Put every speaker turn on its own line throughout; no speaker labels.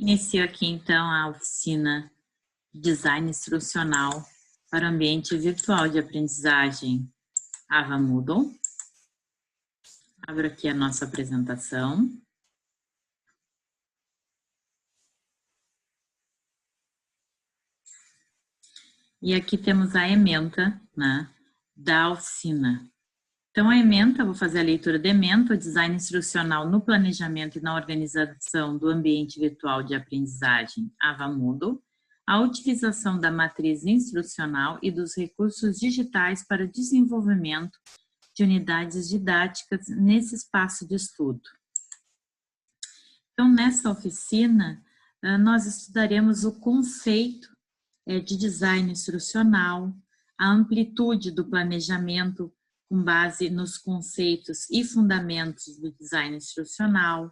Inicio aqui, então, a oficina de Design Instrucional para o Ambiente Virtual de Aprendizagem Ava Moodle. Abro aqui a nossa apresentação. E aqui temos a ementa, né, da oficina. Então, a ementa, vou fazer a leitura da ementa, o Design Instrucional no Planejamento e na Organização do Ambiente Virtual de Aprendizagem Ava Moodle, a utilização da matriz instrucional e dos recursos digitais para o desenvolvimento de unidades didáticas nesse espaço de estudo. Então, nessa oficina, nós estudaremos o conceito de design instrucional, a amplitude do planejamento com base nos conceitos e fundamentos do design instrucional,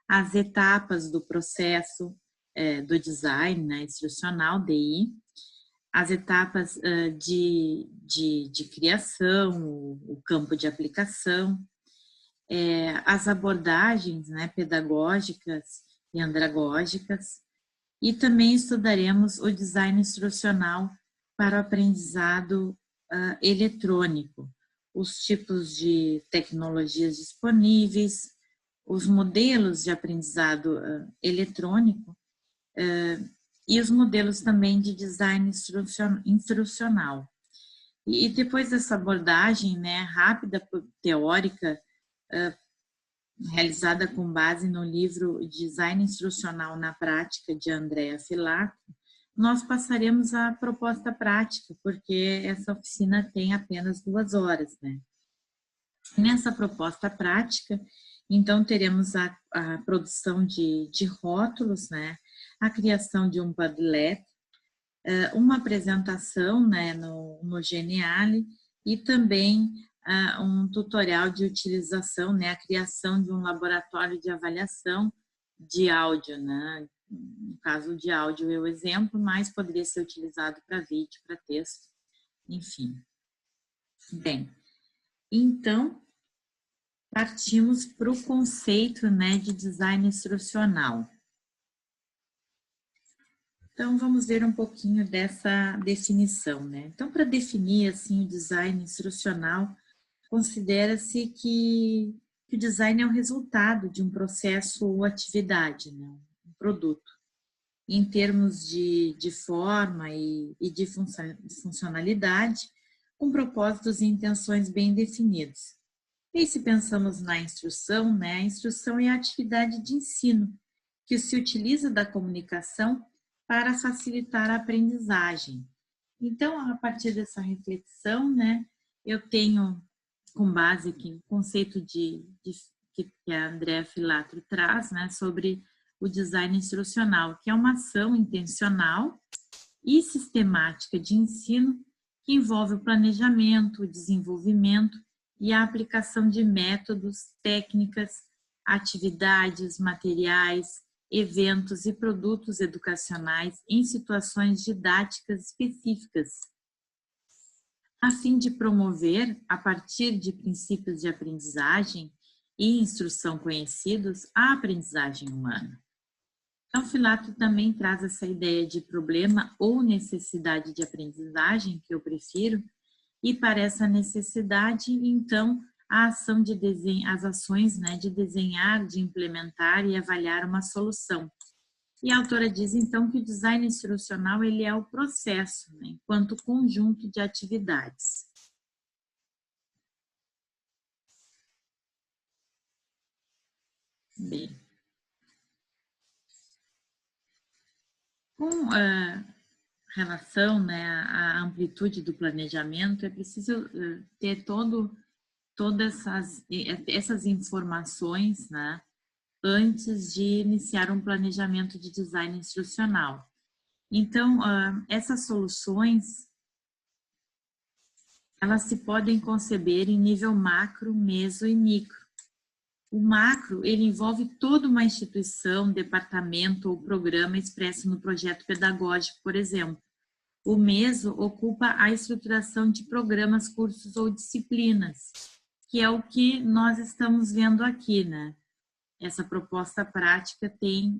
as etapas do processo do design, né, instrucional, DI, as etapas de criação, o campo de aplicação, as abordagens, né, pedagógicas e andragógicas, e também estudaremos o design instrucional para o aprendizado eletrônico, os tipos de tecnologias disponíveis, os modelos de aprendizado eletrônico e os modelos também de design instrucional. E depois dessa abordagem, né, rápida, teórica, realizada com base no livro Design Instrucional na Prática, de Andrea Filato, nós passaremos à proposta prática, porque essa oficina tem apenas 2 horas, né? Nessa proposta prática, então, teremos a produção de rótulos, né? A criação de um Padlet, uma apresentação, né, no Geniali, e também um tutorial de utilização, né, a criação de um laboratório de avaliação de áudio, né? No caso de áudio é o exemplo, mas poderia ser utilizado para vídeo, para texto, enfim. Bem, então, partimos para o conceito, né, de design instrucional. Então, vamos ver um pouquinho dessa definição, né? Então, para definir, assim, o design instrucional, considera-se que o design é o resultado de um processo ou atividade, né? Um produto, em termos de forma e de funcionalidade, com propósitos e intenções bem definidos. E se pensamos na instrução, né? A instrução é a atividade de ensino, que se utiliza da comunicação para facilitar a aprendizagem. Então, a partir dessa reflexão, né, eu tenho, com base aqui, o conceito que a Andrea Filato traz, né, sobre o design instrucional, que é uma ação intencional e sistemática de ensino que envolve o planejamento, o desenvolvimento e a aplicação de métodos, técnicas, atividades, materiais, eventos e produtos educacionais em situações didáticas específicas, a fim de promover, a partir de princípios de aprendizagem e instrução conhecidos, a aprendizagem humana. Então, Filato também traz essa ideia de problema ou necessidade de aprendizagem, que eu prefiro, e para essa necessidade, então, a ação de as ações, né, de desenhar, de implementar e avaliar uma solução. E a autora diz, então, que o design instrucional ele é o processo, né, enquanto conjunto de atividades. Bem, com relação, né, à amplitude do planejamento, é preciso ter todas essas informações, né, antes de iniciar um planejamento de design instrucional. Então, essas soluções, elas se podem conceber em nível macro, meso e micro. O macro, ele envolve toda uma instituição, departamento ou programa expresso no projeto pedagógico, por exemplo. O meso ocupa a estruturação de programas, cursos ou disciplinas, que é o que nós estamos vendo aqui, né? Essa proposta prática tem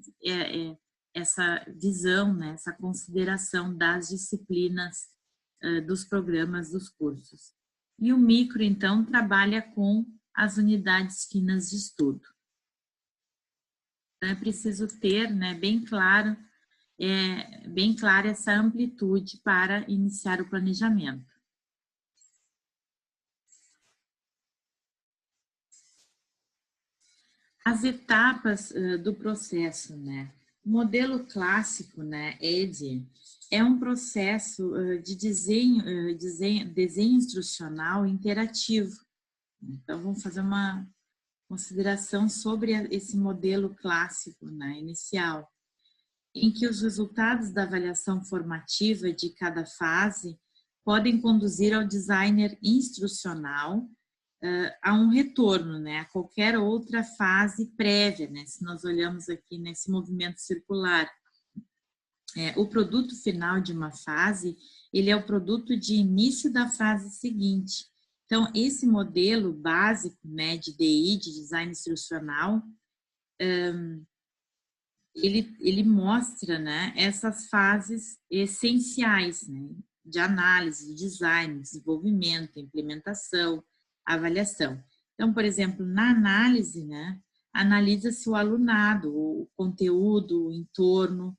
essa visão, né, essa consideração das disciplinas dos programas dos cursos. E o micro, então, trabalha com as unidades finas de estudo. Então, é preciso ter, né, bem clara essa amplitude para iniciar o planejamento. As etapas do processo, né? O modelo clássico, né, EDI, é um processo de desenho instrucional interativo. Então, vamos fazer uma consideração sobre esse modelo clássico, né, inicial, em que os resultados da avaliação formativa de cada fase podem conduzir ao designer instrucional a um retorno, né, a qualquer outra fase prévia, né, se nós olhamos aqui nesse movimento circular. O produto final de uma fase, ele é o produto de início da fase seguinte. Então, esse modelo básico, né, de DI, de design instrucional, ele mostra, né, essas fases essenciais, né, de análise, design, desenvolvimento, implementação, avaliação. Então, por exemplo, na análise, né, analisa-se o alunado, o conteúdo, o entorno.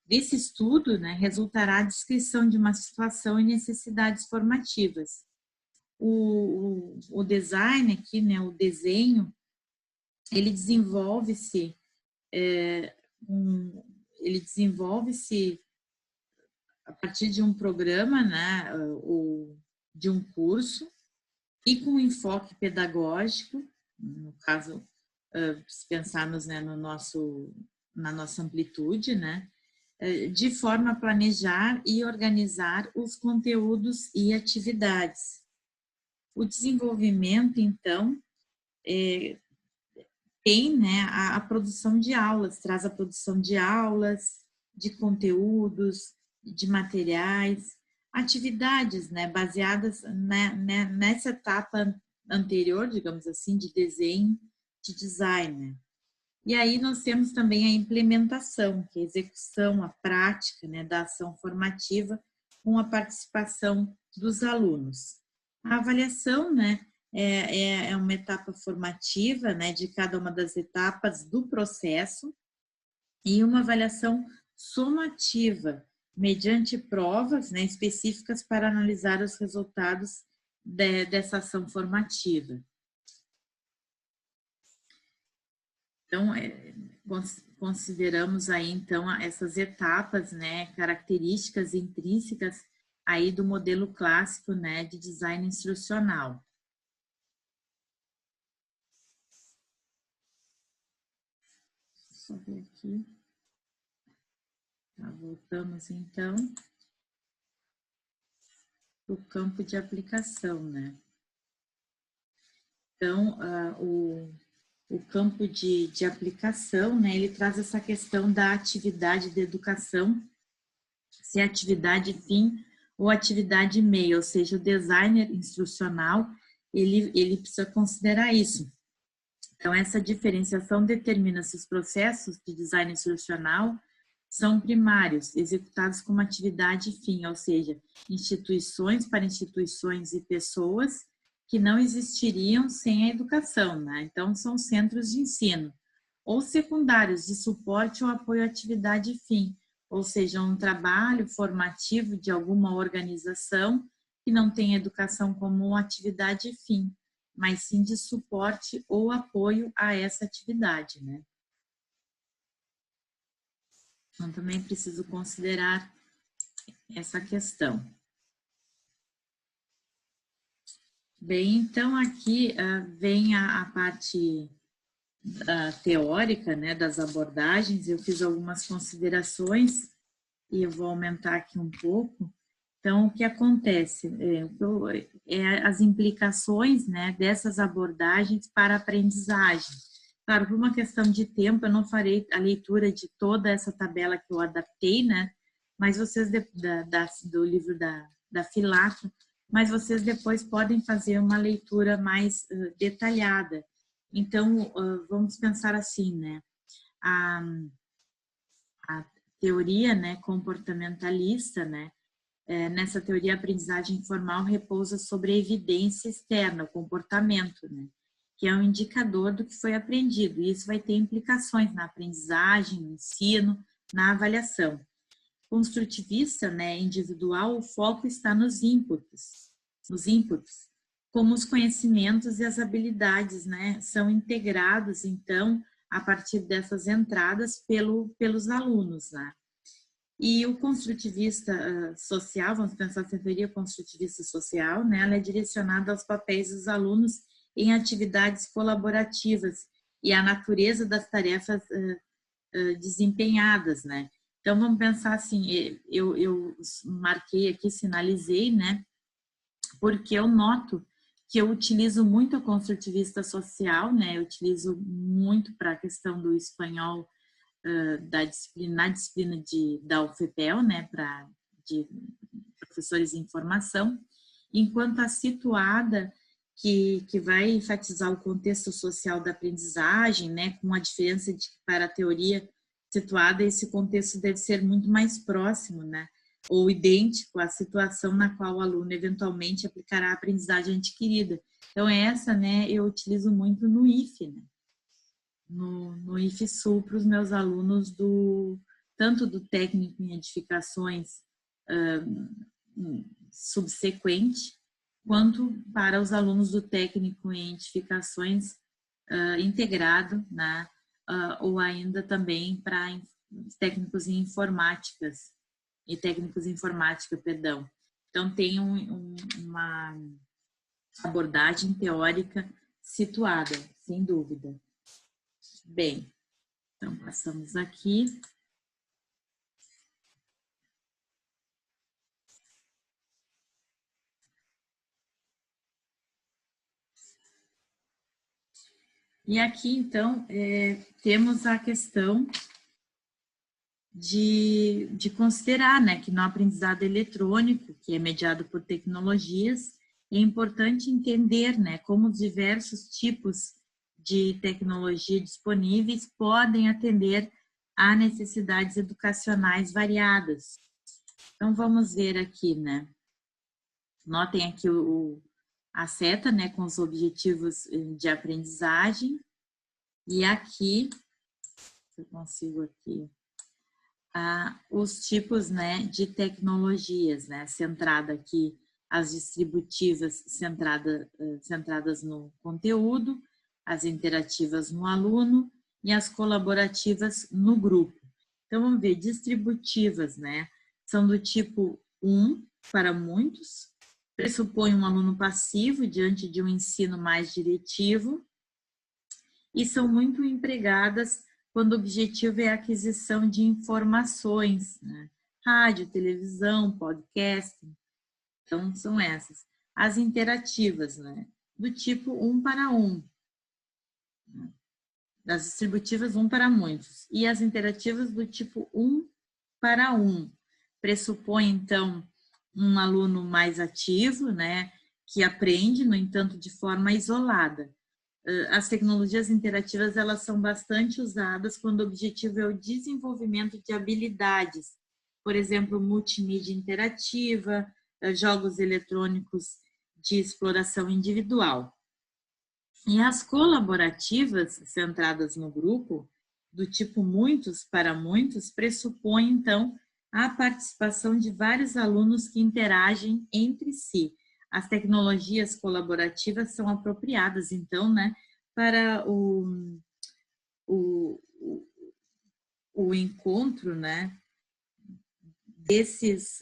Desse estudo, né, resultará a descrição de uma situação e necessidades formativas. O design aqui, né, o desenho, ele desenvolve-se a partir de um programa, né, de um curso, e com enfoque pedagógico, no caso, se pensarmos, né, na nossa amplitude, né, de forma a planejar e organizar os conteúdos e atividades. O desenvolvimento, então, tem, né, a produção de aulas, traz a produção de aulas, de conteúdos, de materiais, atividades, né, baseadas nessa etapa anterior, digamos assim, de desenho, de design, né? E aí nós temos também a implementação, que é a execução, a prática, né, da ação formativa com a participação dos alunos. A avaliação, né, é uma etapa formativa, né, de cada uma das etapas do processo, e uma avaliação somativa, mediante provas, né, específicas para analisar os resultados dessa ação formativa. Então, consideramos aí, então, essas etapas, né, características intrínsecas aí do modelo clássico, né, de design instrucional. Só ver aqui. Tá, voltamos, então, para o campo de aplicação, né? Então, o campo de aplicação, né, ele traz essa questão da atividade de educação, se é atividade fim ou atividade meio, ou seja, o designer instrucional, ele precisa considerar isso. Então, essa diferenciação determina se os processos de design instrucional são primários, executados como atividade fim, ou seja, instituições para instituições e pessoas que não existiriam sem a educação, né? Então, são centros de ensino, ou secundários de suporte ou apoio à atividade fim, ou seja, um trabalho formativo de alguma organização que não tem educação como atividade fim, mas sim de suporte ou apoio a essa atividade, né? Então, também preciso considerar essa questão. Bem, então aqui vem a parte teórica, né, das abordagens. Eu fiz algumas considerações e eu vou aumentar aqui um pouco. Então, o que acontece as implicações, né, dessas abordagens para a aprendizagem. Claro, por uma questão de tempo, eu não farei a leitura de toda essa tabela que eu adaptei, né, mas vocês, do livro da Filatra, mas vocês depois podem fazer uma leitura mais detalhada. Então, vamos pensar assim, né, a teoria, né, comportamentalista, né, nessa teoria, a aprendizagem informal repousa sobre a evidência externa, o comportamento, né, que é um indicador do que foi aprendido. E isso vai ter implicações na aprendizagem, no ensino, na avaliação. Construtivista, né, individual, o foco está nos inputs, como os conhecimentos e as habilidades, né, são integrados, então, a partir dessas entradas pelos alunos, né. E o construtivista social, vamos pensar na teoria construtivista social, né, ela é direcionada aos papéis dos alunos em atividades colaborativas e à natureza das tarefas desempenhadas, né. Então, vamos pensar assim, eu marquei aqui, sinalizei, né, porque eu noto que eu utilizo muito o construtivista social, né, eu utilizo muito para a questão do espanhol, na disciplina da UFPEL, né, de professores em formação, enquanto a situada, que vai enfatizar o contexto social da aprendizagem, né, com a diferença de que para a teoria situada, esse contexto deve ser muito mais próximo, né, ou idêntico à situação na qual o aluno eventualmente aplicará a aprendizagem adquirida. Então, essa, né, eu utilizo muito no IFE, né, no IFE Sul para os meus alunos tanto do técnico em edificações subsequente, quanto para os alunos do técnico em edificações integrado, né, ou ainda também para técnicos em informáticas, perdão. Então, tem uma abordagem teórica situada, sem dúvida. Bem, então passamos aqui. E aqui, então, temos a questão de considerar, né, que no aprendizado eletrônico, que é mediado por tecnologias, é importante entender, né, como os diversos tipos de tecnologia disponíveis podem atender a necessidades educacionais variadas. Então, vamos ver aqui, né, notem aqui a seta, né, com os objetivos de aprendizagem, e aqui, eu consigo aqui, os tipos, né, de tecnologias, né, centrada aqui as distributivas centradas no conteúdo, as interativas no aluno e as colaborativas no grupo. Então, vamos ver, distributivas, né, são do tipo 1 para muitos, pressupõe um aluno passivo diante de um ensino mais diretivo e são muito empregadas quando o objetivo é a aquisição de informações, né? Rádio, televisão, podcast, então são essas. As interativas, né? Do tipo 1 para 1, né? Das distributivas 1 para muitos. E as interativas do tipo 1 para 1. Pressupõe, então, um aluno mais ativo, né? Que aprende, no entanto, de forma isolada. As tecnologias interativas, elas são bastante usadas quando o objetivo é o desenvolvimento de habilidades, por exemplo, multimídia interativa, jogos eletrônicos de exploração individual. E as colaborativas, centradas no grupo, do tipo muitos para muitos, pressupõem, então, a participação de vários alunos que interagem entre si. As tecnologias colaborativas são apropriadas, então, né, para o encontro, né, desses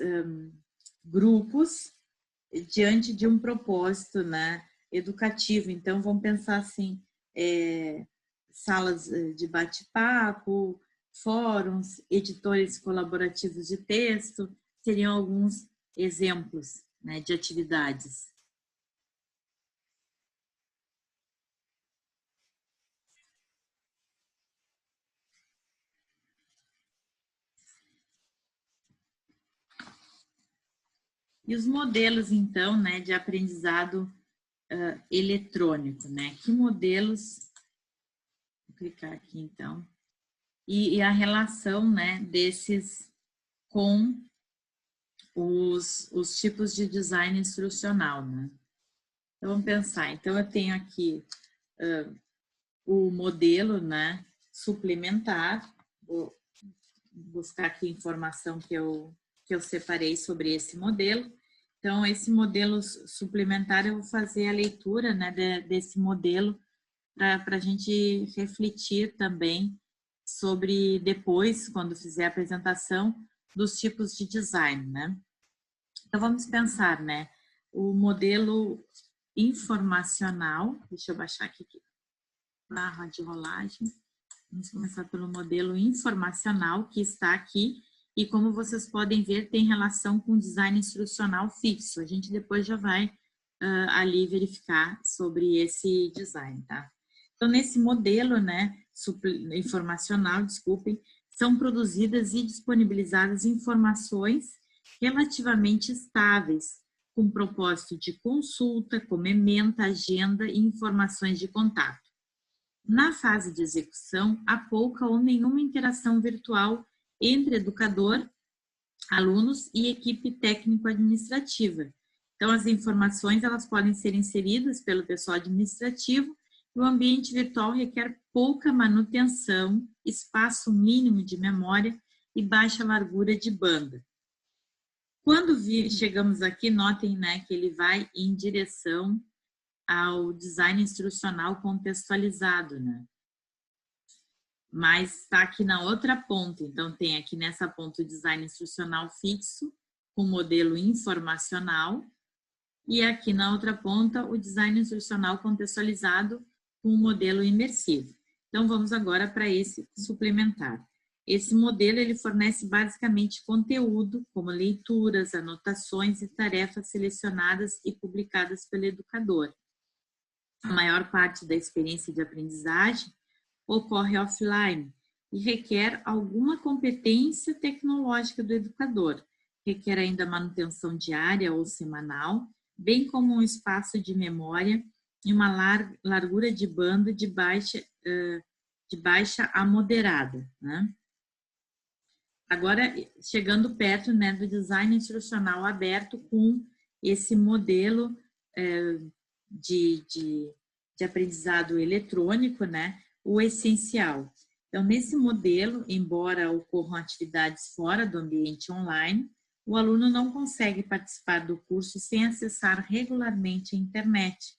grupos diante de um propósito, né, educativo. Então, vamos pensar assim, salas de bate-papo, fóruns, editores colaborativos de texto, seriam alguns exemplos, né, de atividades. E os modelos, então, né, de aprendizado eletrônico, né? Que modelos... Vou clicar aqui, então. e a relação, né, desses com os tipos de design instrucional, né? Então, vamos pensar. Então, eu tenho aqui o modelo, né, suplementar. Vou buscar aqui a informação que eu separei sobre esse modelo. Então, esse modelo suplementar, eu vou fazer a leitura, né, desse modelo para a gente refletir também sobre depois, quando fizer a apresentação, dos tipos de design, né? Então, vamos pensar, né? O modelo informacional, deixa eu baixar aqui, barra de rolagem. Vamos começar pelo modelo informacional, que está aqui, e como vocês podem ver, tem relação com design instrucional fixo. A gente depois já vai ali verificar sobre esse design, tá? Então, nesse modelo, né, informacional, desculpem, são produzidas e disponibilizadas informações relativamente estáveis, com propósito de consulta, como ementa, agenda e informações de contato. Na fase de execução, há pouca ou nenhuma interação virtual entre educador, alunos e equipe técnico-administrativa. Então, as informações elas podem ser inseridas pelo pessoal administrativo e o ambiente virtual requer pouca manutenção, espaço mínimo de memória e baixa largura de banda. Quando chegamos aqui, notem, né, que ele vai em direção ao design instrucional contextualizado, né? Mas está aqui na outra ponta, então tem aqui nessa ponta o design instrucional fixo, com modelo informacional, e aqui na outra ponta o design instrucional contextualizado com modelo imersivo. Então vamos agora para esse suplementar. Esse modelo ele fornece basicamente conteúdo, como leituras, anotações e tarefas selecionadas e publicadas pelo educador. A maior parte da experiência de aprendizagem ocorre offline e requer alguma competência tecnológica do educador. Requer ainda manutenção diária ou semanal, bem como um espaço de memória e uma largura de banda de baixa a moderada, né? Agora, chegando perto, né, do design instrucional aberto com esse modelo de aprendizado eletrônico, né, o essencial. Então, nesse modelo, embora ocorram atividades fora do ambiente online, o aluno não consegue participar do curso sem acessar regularmente a internet.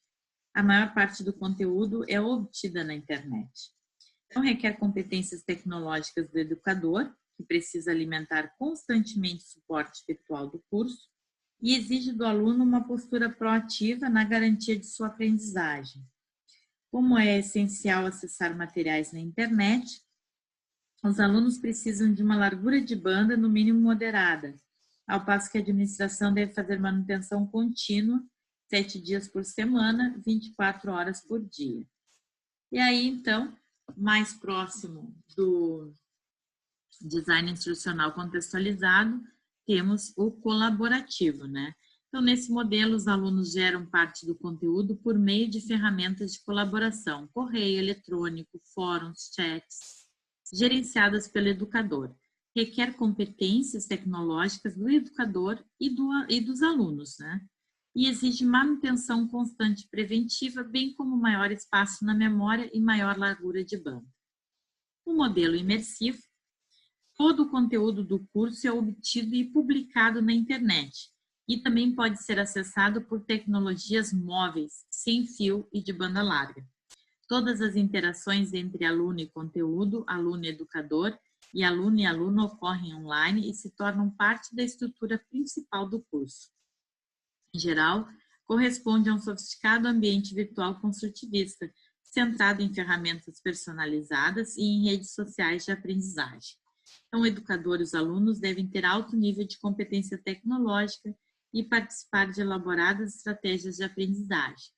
A maior parte do conteúdo é obtida na internet. Então, requer competências tecnológicas do educador, que precisa alimentar constantemente o suporte virtual do curso, e exige do aluno uma postura proativa na garantia de sua aprendizagem. Como é essencial acessar materiais na internet, os alunos precisam de uma largura de banda no mínimo moderada, ao passo que a administração deve fazer manutenção contínua, 7 dias por semana, 24 horas por dia. E aí, então, mais próximo do design instrucional contextualizado, temos o colaborativo, né? Então, nesse modelo, os alunos geram parte do conteúdo por meio de ferramentas de colaboração, correio eletrônico, fóruns, chats, gerenciadas pelo educador. Requer competências tecnológicas do educador e dos alunos, né? E exige manutenção constante preventiva, bem como maior espaço na memória e maior largura de banda. O modelo imersivo, todo o conteúdo do curso é obtido e publicado na internet e também pode ser acessado por tecnologias móveis, sem fio e de banda larga. Todas as interações entre aluno e conteúdo, aluno e educador e aluno ocorrem online e se tornam parte da estrutura principal do curso. Em geral, corresponde a um sofisticado ambiente virtual construtivista, centrado em ferramentas personalizadas e em redes sociais de aprendizagem. Então, o educador e os alunos devem ter alto nível de competência tecnológica e participar de elaboradas estratégias de aprendizagem.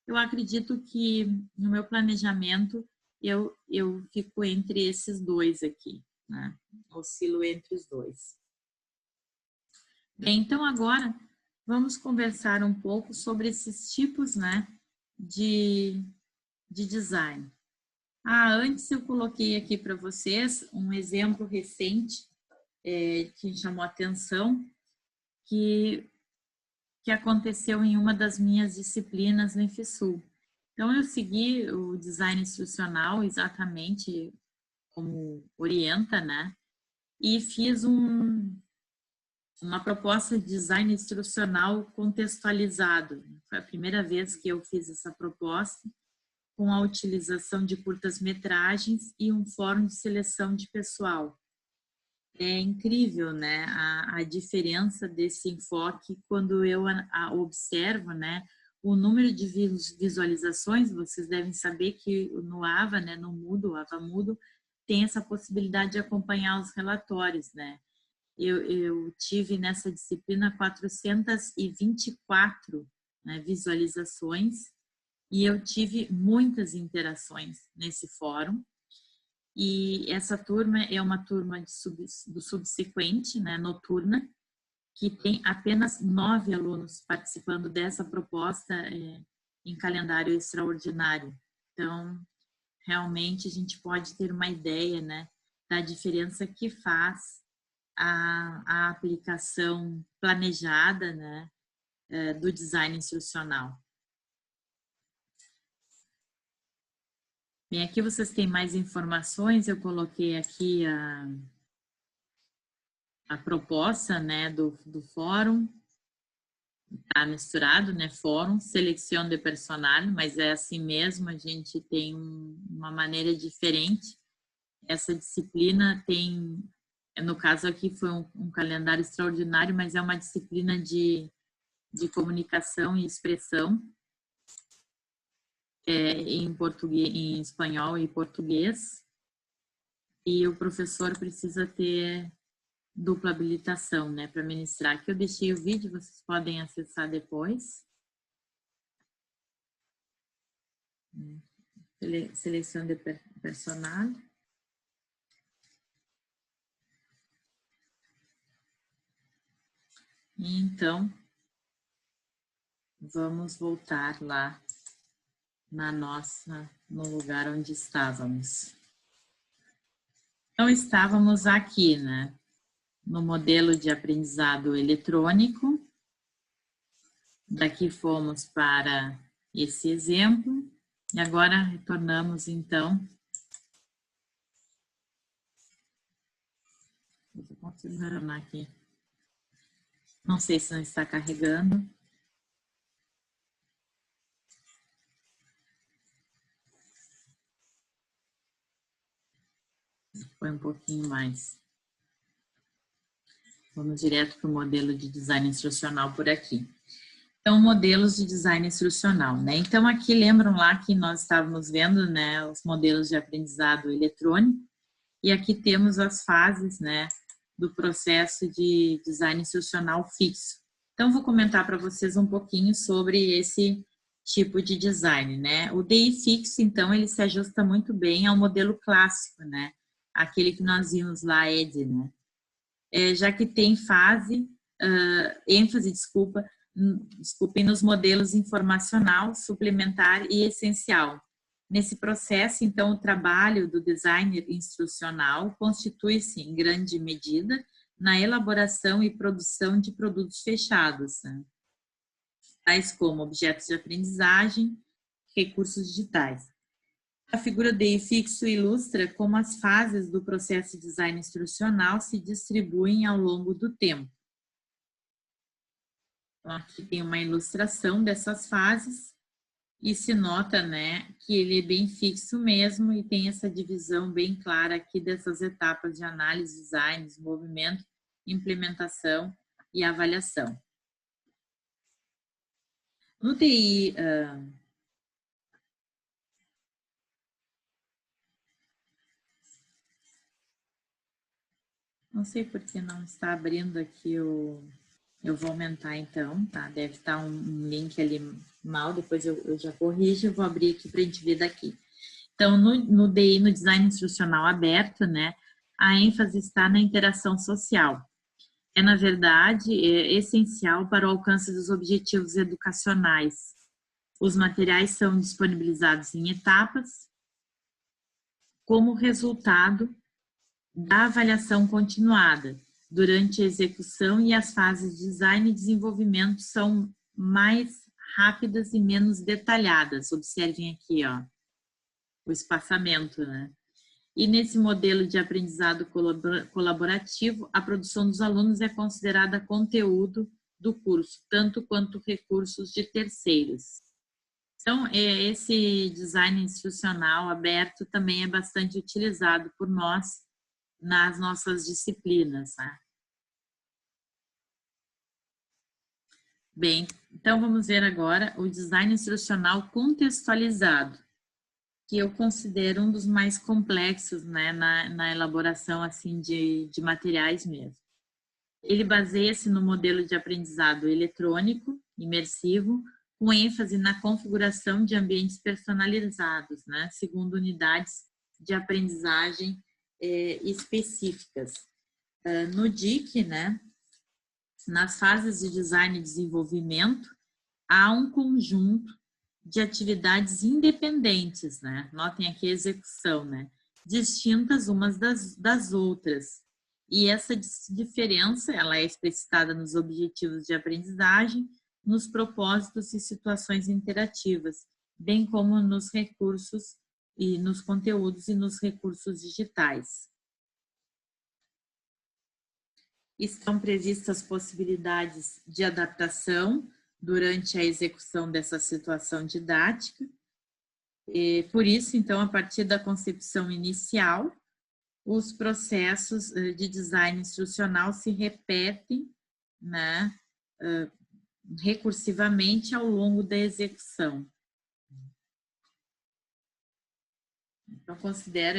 Eu acredito que no meu planejamento eu fico entre esses dois aqui, né? Oscilo entre os dois. Bem, então agora vamos conversar um pouco sobre esses tipos, né, de design. Antes eu coloquei aqui para vocês um exemplo recente que chamou a atenção, que aconteceu em uma das minhas disciplinas no IFSU. Então, eu segui o design instrucional exatamente como orienta, né? E fiz uma proposta de design instrucional contextualizado. Foi a primeira vez que eu fiz essa proposta, com a utilização de curtas-metragens e um fórum de seleção de pessoal. É incrível, né, a diferença desse enfoque quando eu observo, né, o número de visualizações. Vocês devem saber que no AVA, né, no Moodle, AVA Moodle, tem essa possibilidade de acompanhar os relatórios, né. Eu tive nessa disciplina 424, né, visualizações, e eu tive muitas interações nesse fórum. E essa turma é uma turma do subsequente, né, noturna, que tem apenas 9 alunos participando dessa proposta em calendário extraordinário. Então, realmente a gente pode ter uma ideia, né, da diferença que faz a aplicação planejada, né, do design instrucional. Bem, aqui vocês têm mais informações. Eu coloquei aqui a proposta, né, do fórum. Está misturado, né, fórum, seleção de personal, mas é assim mesmo, a gente tem uma maneira diferente. Essa disciplina tem, no caso aqui foi um calendário extraordinário, mas é uma disciplina de comunicação e expressão, em português, em espanhol e português, e o professor precisa ter dupla habilitação, né, para ministrar. Aqui eu deixei o vídeo, vocês podem acessar depois. Seleção de personal. Então, vamos voltar lá no lugar onde estávamos. Então, estávamos aqui, né, no modelo de aprendizado eletrônico. Daqui fomos para esse exemplo. E agora retornamos, então. Eu consigo retornar aqui. Não sei se não está carregando. Foi um pouquinho mais. Vamos direto para o modelo de design instrucional por aqui. Então, modelos de design instrucional, né? Então, aqui lembram lá que nós estávamos vendo, né, os modelos de aprendizado eletrônico, e aqui temos as fases, né, do processo de design instrucional fixo. Então, vou comentar para vocês um pouquinho sobre esse tipo de design, né? O DI fixo, então, ele se ajusta muito bem ao modelo clássico, né? Aquele que nós vimos lá, ED, né? Já que tem ênfase, desculpem, nos modelos informacional, suplementar e essencial. Nesse processo, então, o trabalho do designer instrucional constitui-se, em grande medida, na elaboração e produção de produtos fechados, né? Tais como objetos de aprendizagem, recursos digitais. A figura DI fixo ilustra como as fases do processo de design instrucional se distribuem ao longo do tempo. Então, aqui tem uma ilustração dessas fases e se nota, né, que ele é bem fixo mesmo e tem essa divisão bem clara aqui dessas etapas de análise, design, desenvolvimento, implementação e avaliação. No TI, não sei por que não está abrindo aqui o... Eu vou aumentar então, tá? Deve estar um link ali mal, depois eu já corrijo, eu vou abrir aqui para a gente ver daqui. Então, no DI, no design instrucional aberto, né, a ênfase está na interação social. Na verdade, essencial para o alcance dos objetivos educacionais. Os materiais são disponibilizados em etapas, como resultado da avaliação continuada. Durante a execução e as fases de design e desenvolvimento são mais rápidas e menos detalhadas. Observem aqui, ó, o espaçamento, né? E nesse modelo de aprendizado colaborativo, a produção dos alunos é considerada conteúdo do curso, tanto quanto recursos de terceiros. Então, esse design institucional aberto também é bastante utilizado por nós nas nossas disciplinas, né? Bem, então vamos ver agora o design instrucional contextualizado, que eu considero um dos mais complexos, né, na elaboração assim, de materiais mesmo. Ele baseia-se no modelo de aprendizado eletrônico, imersivo, com ênfase na configuração de ambientes personalizados, né, segundo unidades de aprendizagem específicas. No DIC, né, nas fases de design e desenvolvimento, há um conjunto de atividades independentes, né? Notem aqui a execução, né? Distintas umas das outras. E essa diferença, ela é explicitada nos objetivos de aprendizagem, nos propósitos e situações interativas, bem como nos recursos e nos conteúdos e nos recursos digitais. Estão previstas possibilidades de adaptação durante a execução dessa situação didática. E, por isso, então, a partir da concepção inicial, os processos de design instrucional se repetem, né, recursivamente ao longo da execução. Então, considero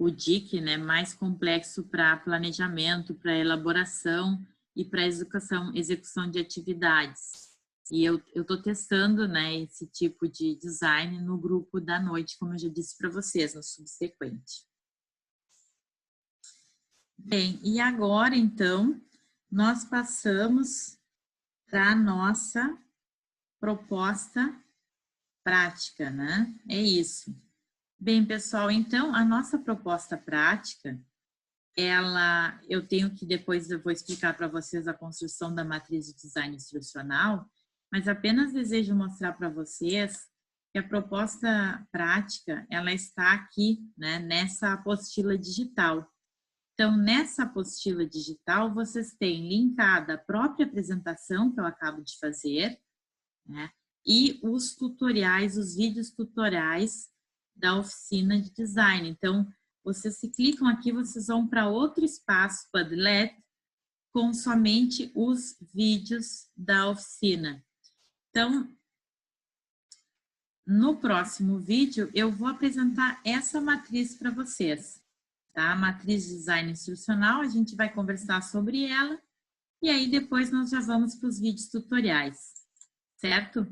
o DIC, né, mais complexo para planejamento, para elaboração e para execução de atividades. E eu estou testando, né, esse tipo de design no grupo da noite, como eu já disse para vocês, no subsequente. Bem, e agora, então, nós passamos para a nossa proposta prática, né? É isso. Bem, pessoal, então, a nossa proposta prática, eu tenho que depois eu vou explicar para vocês a construção da matriz de design instrucional, mas apenas desejo mostrar para vocês que a proposta prática, ela está aqui, né, nessa apostila digital. Então, nessa apostila digital, vocês têm linkada a própria apresentação que eu acabo de fazer, né, e os tutoriais, os vídeos tutoriais da oficina de design. Então, vocês se clicam aqui, vocês vão para outro espaço, Padlet, com somente os vídeos da oficina. Então, no próximo vídeo, eu vou apresentar essa matriz para vocês, tá? A matriz de design instrucional, a gente vai conversar sobre ela, e aí depois nós já vamos para os vídeos tutoriais, certo?